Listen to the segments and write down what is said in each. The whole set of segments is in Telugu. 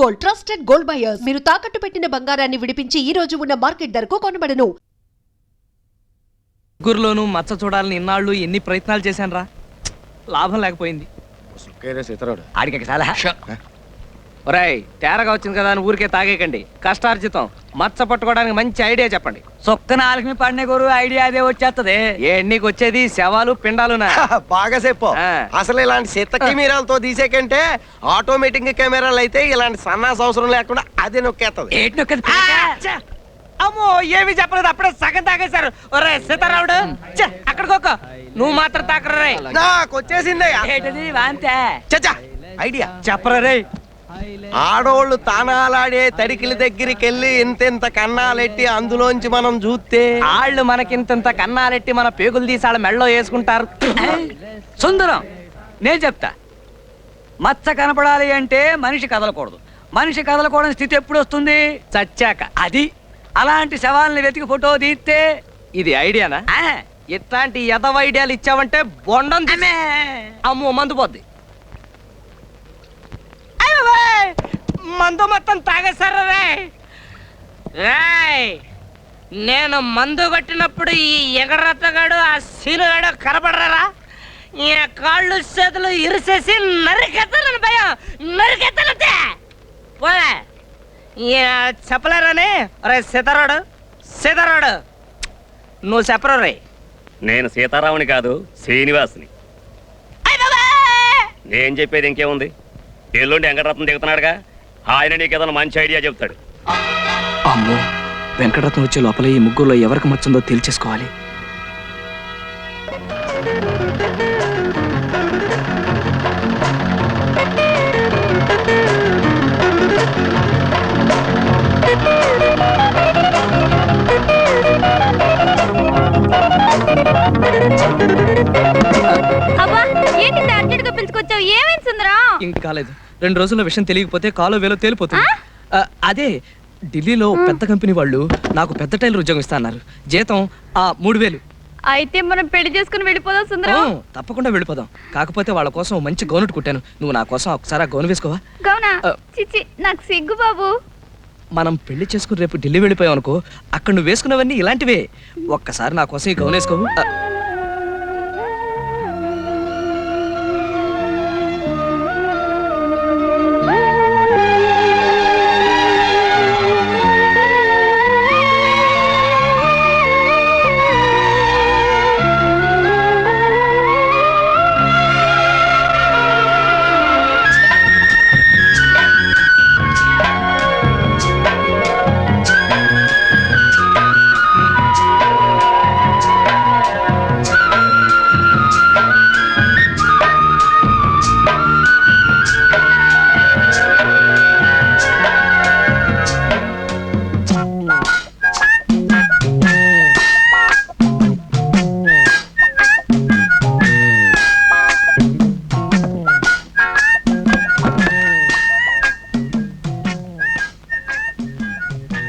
Gold, trusted gold buyers. మీరు తాకట్టు పెట్టిన బంగారాన్ని విడిపించి ఈ రోజు ఉన్న మార్కెట్ ధరకు కొనబడను. ముగ్గురులోనూ మచ్చ చూడాలని ఇన్నాళ్ళు ఎన్ని ప్రయత్నాలు చేశాను రా, లాభం లేకపోయింది. ఆడికి చాలా ఒరేయ్, తేరగా వచ్చింది కదా అని ఊరికే తాగేకండి. కష్టార్జితం మచ్చ పట్టుకోవడానికి మంచి ఐడియా చెప్పండి. సొక్క నాలుగు పడిన గురు ఐడియా అదే వచ్చేస్తది. నీకు వచ్చేది శవాలు పిండాలునా? బాగా చెప్పు. అసలు ఇలాంటి చెత్త కెమెరాలతో తీసేకంటే ఆటోమేటిక్ కెమెరాలు అయితే ఇలాంటి సన్నాస అవసరం లేకుండా అదే నొక్కేస్తుంది. ఏంటి నొక్కేది? అమ్మో, ఏమి చెప్పలేదు, అప్పుడే సగం తాగేశారు. ఒరే సీతారాముడు, అక్కడికోక నువ్వు మాత్రం తాకరా. నాకు వచ్చేసిందయ్యా. ఏంటది వాంతే? చచ్చా ఐడియా చెప్పరా రే. ఆడోళ్ళు తానాలాడే తడికిల దగ్గరికి వెళ్ళి ఇంతెంత కన్నాలెట్టి అందులోంచి మనం చూస్తే వాళ్ళు మనకింత కన్నాలెట్టి మన పేగులు తీసి వాళ్ళ మెళ్ళో వేసుకుంటారు. సుందరం, నేను చెప్తా. మచ్చ కనపడాలి అంటే మనిషి కదలకూడదు. మనిషి కదలకూడని స్థితి ఎప్పుడు వస్తుంది? చచ్చాక. అది అలాంటి శవాల్ని వెతికి ఫోటో తీస్తే ఇది ఐడియానా? ఇట్లాంటి ఎదవ ఐడియాలు ఇచ్చావంటే బొండం. అమ్మో, మందు పోద్ది. మందు మొత్తం తాగేశారా రే. నేను మందు కొట్టినప్పుడు ఈ ఎగరత్తగాడు ఆ సీనుగాడు కనపడరా? ఈ కాళ్ళు చేతులు ఇరిసేసి నరికెత్తాలని భయం, నరికెత్తాలంతే. పోలే చెప్పలేరని. రే సీతారాడు, సీతారాడు నువ్వు చెప్పరు రే. నేను సీతారాముని కాదు, శ్రీనివాసుని. నేను చెప్పేది ఇంకేముంది? ఎల్లుండి వెంకటరత్నం దిగుతున్నాడుగా, ఆయన నీకు ఏదైనా మంచి ఐడియా చెప్తాడు. అమ్మో, వెంకటరత్నం వచ్చే లోపల ఈ ముగ్గురులో ఎవరికి మచ్చుందో తేల్చేసుకోవాలి. ఇంక కాలేదు. 2 రోజుల్లో విషయం తెలియకపోతే కాలో వేలో తేలిపోతుంది. అదే ఢిల్లీలో పెద్ద కంపెనీ వాళ్ళు నాకు పెద్ద టైలర్ ఉద్యోగం ఇస్తా అన్నారు. జీతం 3000. అయితే మనం పెళ్లి చేసుకుని వెళ్ళిపోదాం సుందరం. తప్పకుండా వెళ్ళిపోదాం. కాకపోతే వాళ్ళ కోసం మంచి గౌను కుట్టాను. నువ్వు నా కోసం ఒకసారి గౌను వేసుకోవా? గౌనా? చిచి, నాకు సిగ్గు బాబు. మనం పెళ్లి చేసుకుని రేపు ఢిల్లీ వెళ్ళిపోయాం అనుకో, అక్కడ నువ్వు వేసుకున్నవన్నీ ఇలాంటివే. ఒక్కసారి నా కోసం ఈ గౌను వేసుకోవు?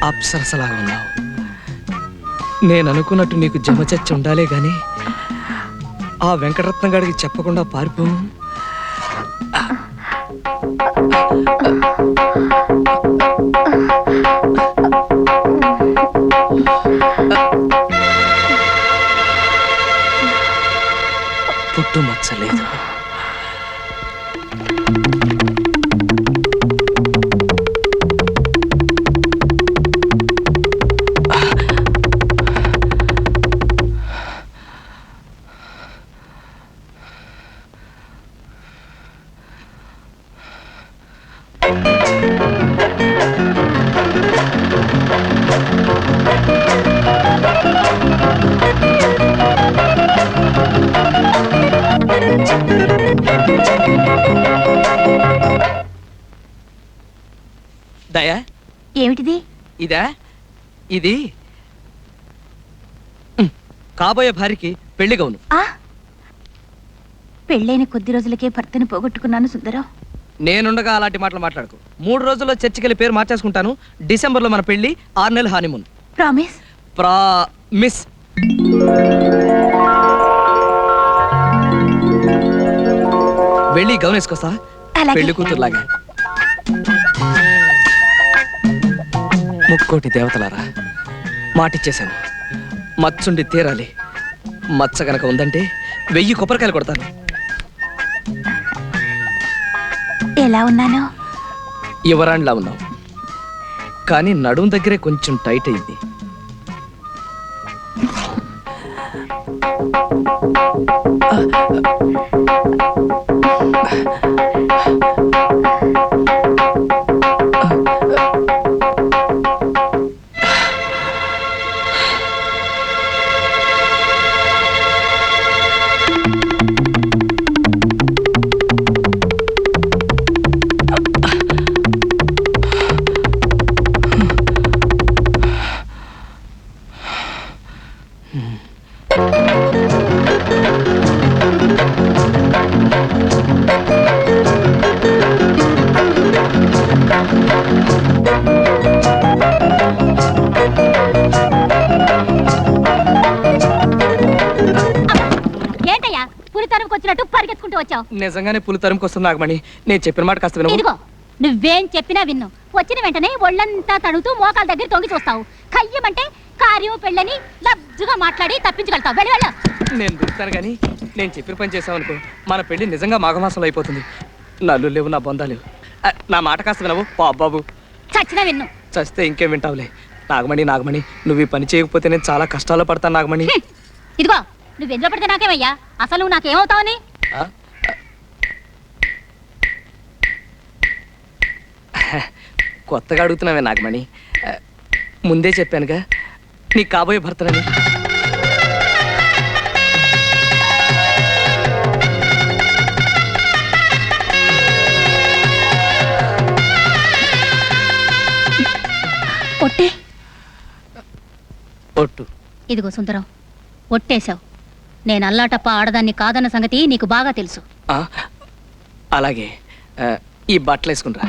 అప్సరసలాగా ఉన్నావు. నేను అనుకున్నట్టు నీకు జమచచ్చి ఉండాలే గాని ఆ వెంకటరత్నం గారికి చెప్పకుండా పారిపో. పుట్టు మచ్చలేదు. దయా, ఏమిటిది? ఇదా? ఇది కాబోయే భార్యకి పెళ్లి గౌను. పెళ్ళైన కొద్ది రోజులకే భర్తను పోగొట్టుకున్నాను సుందరం. నేనుండగా అలాంటి మాటలు మాట్లాడుకో. 3 రోజుల్లో చర్చికెళ్ళి పేరు మార్చేసుకుంటాను. డిసెంబర్లో మన పెళ్లి, 6 నెలలు హానీమూన్. ప్రామిస్? ప్రామిస్. వెళ్ళి గౌన్ వేసుకొస్తా, పెళ్లి కూతురులాగా. ముక్కోటి దేవతలారా, మాటిచ్చేశాను. మచ్చుండి తీరాలి. మచ్చ గనక ఉందంటే 1000 కొబ్బరికాయలు కొడతాను. ఎలా ఉన్నాను? యువరాణిలా ఉన్నావు, కానీ నడుం దగ్గరే కొంచెం టైట్ అయింది. ఏంటయ్యా పులితరంకి వచ్చినట్టు పరిగెత్తుకుంటూ వచ్చావు? నిజంగానే పులి తరుముకు వస్తుంది నాగమణి. నేను చెప్పిన మాట కాస్త వినవు. ఇదిగో నువ్వేం చెప్పినా విన్ను. వచ్చిన వెంటనే ఒళ్ళంతా తడుతూ మోకాల దగ్గర తొంగి చూస్తావు. కయ్యమంటే కార్యం పెళ్ళని లబ్జుగా మాట్లాడి తప్పించగలుగుతావు. వెళ్ళి వెళ్ళు. నేను దొరుకుతాను కానీ నేను చెప్పిన పని చేసావనుకో, మన పెళ్లి నిజంగా మాఘమాసంలో అయిపోతుంది. నల్లు లేవు, నా బొందా లేవు. నా మాట కాస్త వినవు బాబు. చచ్చినా విన్ను. చస్తే ఇంకేం వింటావులే. నాగమణి నువ్వు ఈ పని చేయకపోతే నేను చాలా కష్టాల్లో పడతాను నాగమణి. ఇదిగో నువ్వెందులో పడితే నాకేమయ్యా? అసలు నువ్వు నాకేమవుతావని? కొత్తగా అడుగుతున్నావే నాగమణి. ముందే చెప్పానుగా నీకు కాబోయే భర్తనని. ఒట్టే. ఒట్టు. ఇదిగో సుందరం, ఒట్టేశావు. నేను అల్లాటప్ప ఆడదాన్ని కాదన్న సంగతి నీకు బాగా తెలుసు. అలాగే ఈ బట్టలు వేసుకుంటా.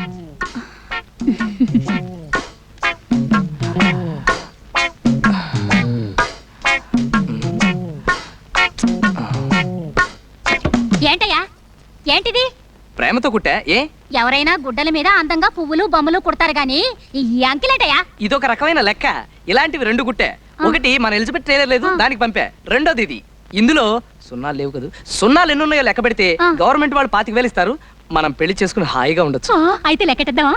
ఏంటయ్యా ఏంటిది? ప్రేమతో కుట్టా. ఏ ఎవరైనా గుడ్డల మీద అందంగా పువ్వులు బొమ్మలు కుడతారు గాని ఈ అంకిలేటయ్యా? ఇదొక రకమైన లెక్క. ఇలాంటివి 2 కుట్టే. ఒకటి మన ఎలిజబెత్ ట్రైలర్ లేదు, దానికి పంపా. రెండోది ఇది. ఇందులో సున్నాలు లేవు కదా. సున్నాలు ఎన్ని ఉన్నాయో లెక్క పెడితే గవర్నమెంట్ వాళ్ళు 25,000 ఇస్తారు. మనం పెళ్లి చేసుకుని హాయిగా ఉండొచ్చు. అయితే లెక్కెట్టేద్దామా?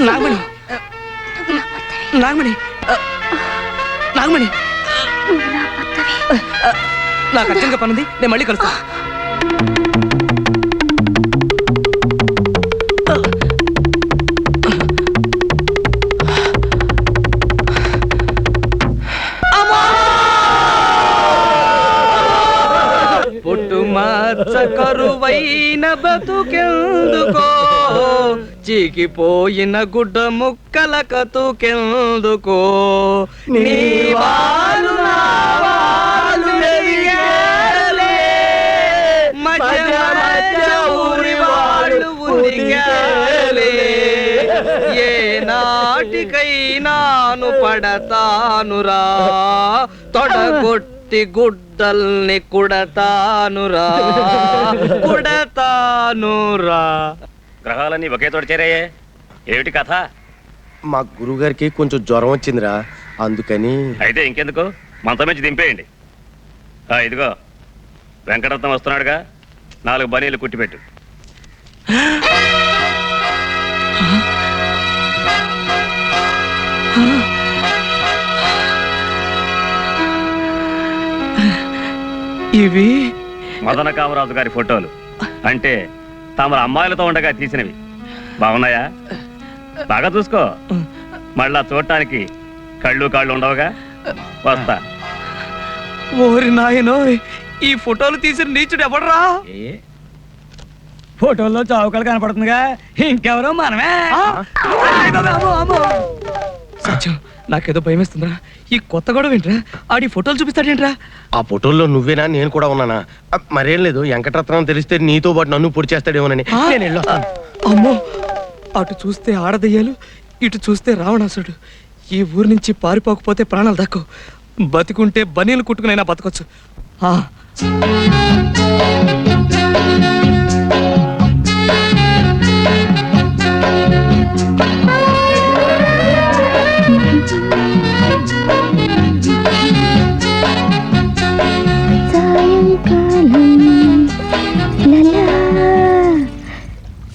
నాగమణి నాగమణి నాగమణి నాకు అర్జెంట్గా పనుంది, నేను మళ్ళీ కలుస్తా. పుట్టుమచ్చ కరువైన బతుకెందుకో, చీకిపోయిన గుడ్డ ముక్కల కతుకెందుకో, నీ వాలు నా వాలు వెలిగేలే, మధ్య మధ్య ఊరి వాళ్ళు ఉనిగేలే, ఏ నాటికైనాను పడతానురా, తొడగొట్టి గుడ్డల్ని కుడతానురా, కుడతానురా. గ్రహాలన్నీ ఒకే తోట చేరాయే, ఏమిటి కథ? మా గురువుగారికి కొంచెం జ్వరం వచ్చిందిరా, అందుకని. అయితే ఇంకెందుకు, మంచం నుంచి దింపేయండి. ఇదిగో వెంకటరత్నం వస్తున్నాడుగా, 4 బనీలు కుట్టిపెట్టు. ఇవి మదన కామరాజు గారి ఫోటోలు, అంటే తమ అమ్మాయిలతో ఉండగా తీసినవి. బాగున్నాయా? బాగా చూసుకో, మళ్ళా చూడటానికి కళ్ళు కాళ్ళు ఉండవుగా. వస్తా. ఓరి నాయనో, ఈ ఫోటోలు తీసిన నీచుడు ఎవడరా? ఫోటోల్లో చౌకలు కనపడుతుందిగా, ఇంకెవరో మనమే. అయ్ బాబోయ్, అమ్మో, అమ్మో. సత్యం నాకేదో భయం వేస్తుందిరా. ఈ కొత్త గొడవ ఏంట్రా? ఆడి ఫోటోలు చూపిస్తాడేంట్రా? ఆ ఫోటోల్లో నువ్వేనా, నేను కూడా ఉన్నానా? మరేం లేదు, వెంకటరత్నం తెలిస్తే నీతో పాటు నన్ను పొడి చేస్తాడేమోనని నేను వెళ్ళొస్తాను. అమ్మో, అటు చూస్తే ఆడదయ్యాలు, ఇటు చూస్తే రావణాసుడు. ఈ ఊరు నుంచి పారిపోకపోతే ప్రాణాలు దక్కవు. బతికుంటే బనీలు కుట్టుకునైనా బతకొచ్చు.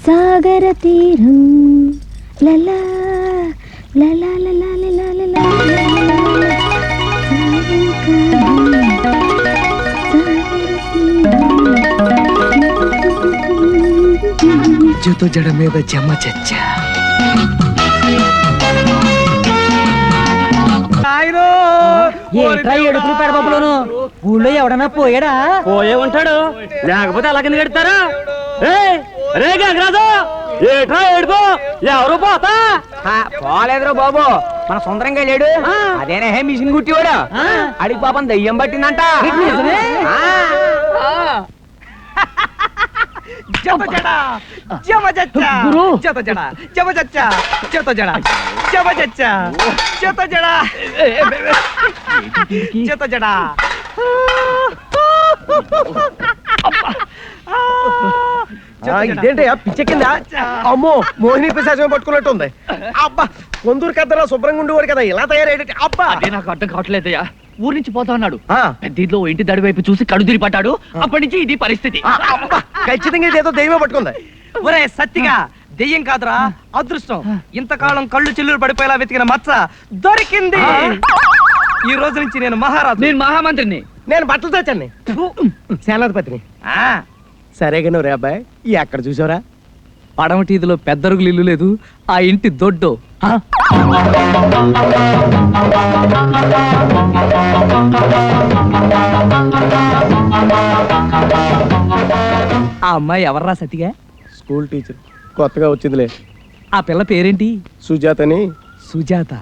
సాగర తీరం లలా లలా లలా లలా లలా జుతో జడ మీద జమ చచ్చ. ఊళ్ళో ఎవడన్నా పోయాడా? పోయే ఉంటాడు, లేకపోతే అలా కింద పెడతారా? ఎవరు పోతా పోలేదురా బాబు, మన సుందరంగా లేడు. అదేనే మిషన్ కుట్టివాడు. అడిగి పాపం దయ్యం పట్టిందంట. ఇదేంటి పిచ్చెక్కిందా? అమ్మో, మోహిని పిశాచం పట్టుకున్నట్టు ఉంది. అబ్బా, కొందరు కద్దరా శుభ్రంగా ఉండేవాడు కదా, ఇలా తయారయ్యేటి. అబ్బా, అదే నాకు అర్థం కావట్లేదయ్యా. ఊరి నుంచి పోతా అన్నాడు, పెద్ద ఇంటి దడి వైపు చూసి కడు తిరిగి పడ్డాడు. అప్పటి నుంచి ఇది పరిస్థితి. అబ్బా, ఖచ్చితంగా ఇదేదో దైవమే పట్టుకుంది. ఒరే సత్తిగా, దెయ్యం కాదురా అదృష్టం. ఇంతకాలం కళ్ళు చిల్లులు పడిపోయేలా వెతికిన మచ్చ దొరికింది. ఈ రోజు నుంచి నేను మహారాజు. నేను మహామంత్రిని. నేను బట్టలు తెచ్చండి, సేనాధిపతిని. సరేగా నువ్వు రే అబ్బాయి, ఎక్కడ చూసావురా? పడమటి ఇదిలో పెద్దరుగులు ఇల్లు లేదు, ఆ ఇంటి దొడ్డో. ఆ అమ్మాయి ఎవర్రా సతిగా? స్కూల్ టీచర్, కొత్తగా వచ్చిందిలే. ఆ పిల్ల పేరేంటి? సుజాతని. సుజాత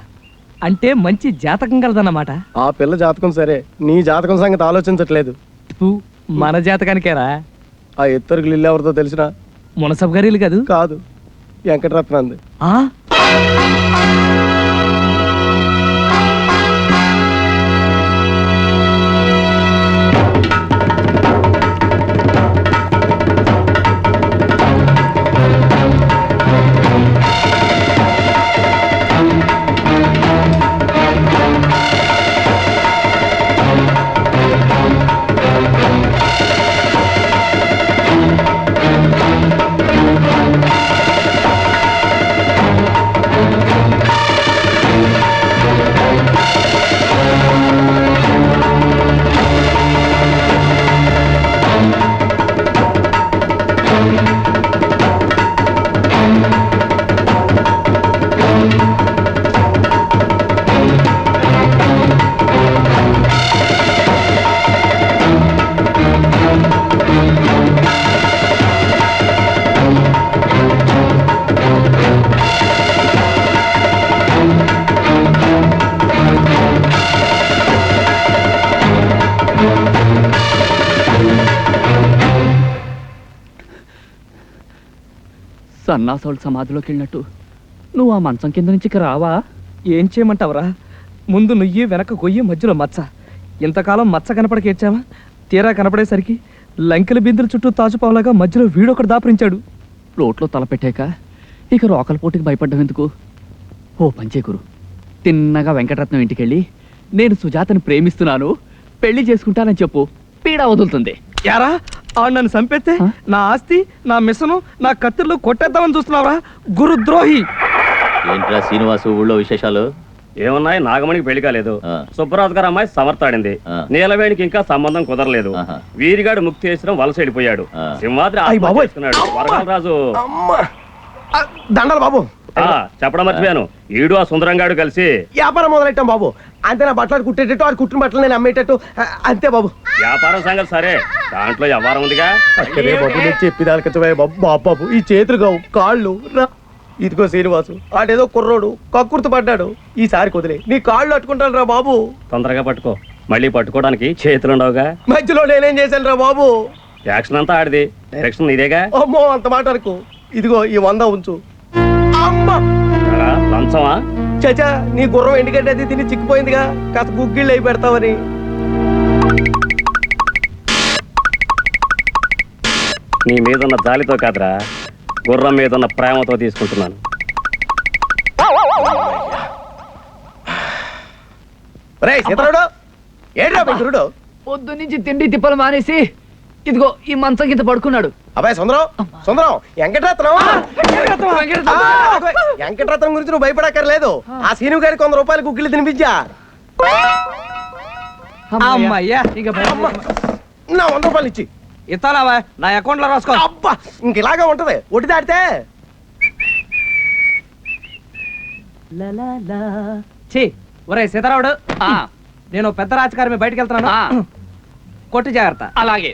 అంటే మంచి జాతకం కలదన్నమాట. ఆ పిల్ల జాతకం సరే, నీ జాతకం సంగతి ఆలోచించట్లేదు. మన జాతకానికేరా? ఆ ఇద్దరికి ఇల్లు ఎవరితో తెలిసిన? మునసబ్ గారి ఇల్లు కాదు? కాదు, వెంకటరత్నంది. సన్నాసోళ్ళు సమాధిలోకి వెళ్ళినట్టు నువ్వు ఆ మంచం కింద నుంచి రావా? ఏం చేయమంటావురా? ముందు నుయ్యి, వెనక గొయ్యి, మధ్యలో మచ్చ. ఇంతకాలం మచ్చ కనపడకేడ్చావా? తీరా కనపడేసరికి లంకెల బిందుల చుట్టూ తాచుపావులాగా మధ్యలో వీడొకడు దాపరించాడు. రోట్లో తల పెట్టాక ఇక రోకల పోటీకి భయపడ్డం ఎందుకు? ఓ పంచే గురు, తిన్నగా వెంకటరత్నం ఇంటికెళ్ళి నేను సుజాతని ప్రేమిస్తున్నాను, పెళ్లి చేసుకుంటానని చెప్పు, పీడ వదులుతుంది. యారా, ఆడు నన్ను చంపేస్తే నా ఆస్తి, నా మిషను, నా కత్తిర్లు కొట్టేద్దామని చూస్తున్నావురా గురుద్రోహి. ఏంట్రా శ్రీనివాసు, ఊళ్ళో విశేషాలు ఏమున్నాయి? నాగమణికి పెళ్లి కాలేదు, సుబ్బరాజు గారు అమ్మాయి సమర్థాడింది, నీలవేణికి ఇంకా సంబంధం కుదరలేదు, వీరిగాడు ముక్తి చేసిన వలస వెళ్ళిపోయాడు, సింహాద్రి వరహాలరాజు. దండలు బాబు. చెప్పడం మర్చిపోయాను, ఈడు ఆ సుందరంగాడు కలిసి వ్యాపారం మొదలెట్టాం బాబు. అంతే, నా బట్టలు కుట్టేటట్టు, అది కుట్టిన బట్టలు నేను అమ్మేటట్టు, అంతే బాబు. వ్యాపారం సంగతి సరే, దాంట్లో వ్యవహారం ఉందిగా. అక్కడే బాబు నేను చెప్పిదానికొచ్చవే బాబు. బాబు ఈ చేతులు కావు కాళ్ళు రా. ఇదిగో శ్రీనివాసు ఆడేదో కుర్రోడు కక్కుర్తి పడ్డాడు, ఈసారి కుదిలే నీ కాళ్ళు అట్టుకుంటాను రా బాబు. తొందరగా పట్టుకో, మళ్ళీ పట్టుకోవడానికి చేతులుండవుగా. మధ్యలో నేనేం చేశాను రా బాబు? యాక్షన్ అంతా ఆడిది, డైరెక్షన్ నీదేగా. అమ్మో అంత మాట అనుకో. ఇదిగో ఈ 100 ఉంచు. అమ్మా ఎరా, లంచమా? చచా నీ గుర్రం ఎందుకంటే అది తిని చిక్కిపోయిందిగా, కాస్త గుగ్గిళ్ళు అయి పెడతావని. నీ మీదున్న జాలితో కాదురా, గుర్రం మీదున్న ప్రేమతో తీసుకుంటున్నాను. రేయ్ సీతరాడు, ఏంట్రా గురుడు? పొద్దు నుంచి తిండి తిప్పలు మానేసి ఇదిగో ఈ మంచం కింద పడుకున్నాడు. అబ్బాయి సుందరం సుందరం వెంకటరత్నం. వెంకటరత్నం గురించి నువ్వు భయపడక్కర్లేదు. ఆ సీను గారికి 100 రూపాయలు గుగ్గిళ్ళు తినిపించా. అమ్మయ్యా, ఇక అమ్మ, నా 100 రూపాయలు ఇచ్చి. ఇస్తానావా? నా అకౌంట్ లో రాసుకో. అబ్బా ఇంక ఇలాగా ఉంటది ఒడి దాటితే. ఛీ, ఒరే సీతారావుడు, నేను పెద్ద రాజకారి బయటకు వెళ్తున్నాను, కొట్టి జాగ్రత్త. అలాగే